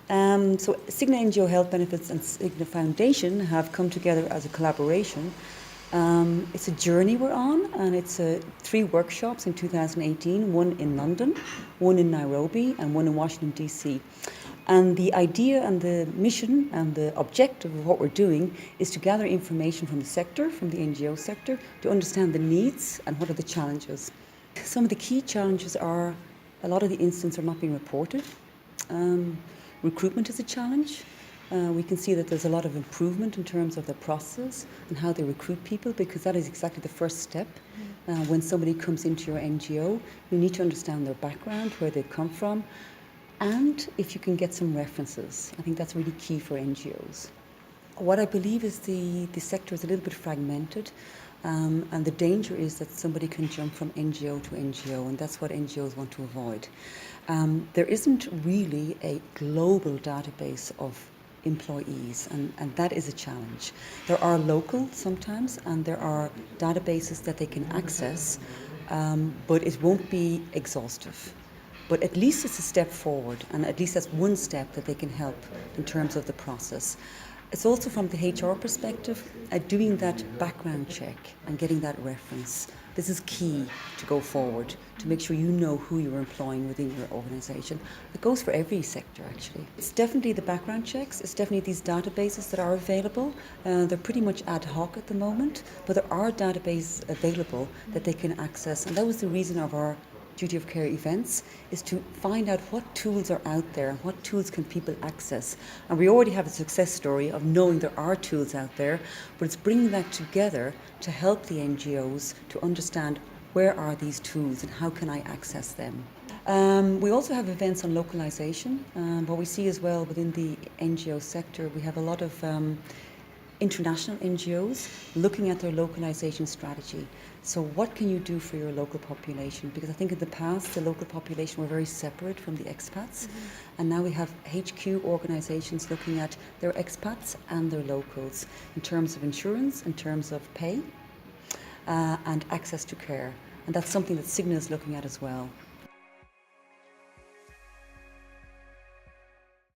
So Cigna NGO Health Benefits and Cigna Foundation have come together as a collaboration. It's a journey we're on, and it's 3 workshops in 2018, one in London, one in Nairobi, and one in Washington, D.C. And the idea and the mission and the objective of what we're doing is to gather information from the sector, from the NGO sector, to understand the needs and what are the challenges. Some of the key challenges are a lot of the incidents are not being reported. Recruitment is a challenge. We can see that there's a lot of improvement in terms of the process and how they recruit people, because that is exactly the first step. When somebody comes into your NGO, you need to understand their background, where they've come from, and if you can get some references. I think that's really key for NGOs. What I believe is the sector is a little bit fragmented, and the danger is that somebody can jump from NGO to NGO, and that's what NGOs want to avoid. There isn't really a global database of employees, and that is a challenge. There are local sometimes, and there are databases that they can access, but it won't be exhaustive. But at least it's a step forward, and at least that's one step that they can help in terms of the process. It's also from the HR perspective, doing that background check and getting that reference. This is key to go forward, to make sure you know who you're employing within your organisation. It goes for every sector, actually. It's definitely the background checks. It's definitely these databases that are available. They're pretty much ad hoc at the moment, but there are databases available that they can access. And that was the reason of our duty of care events, is to find out what tools are out there, what tools can people access. And we already have a success story of knowing there are tools out there, but it's bringing that together to help the NGOs to understand where are these tools and how can I access them. We also have events on localization. What we see as well within the NGO sector, we have a lot of international NGOs looking at their localization strategy. So what can you do for your local population? Because I think in the past the local population were very separate from the expats, and now we have HQ organizations looking at their expats and their locals in terms of insurance, in terms of pay, and access to care. And that's something that Cigna is looking at as well.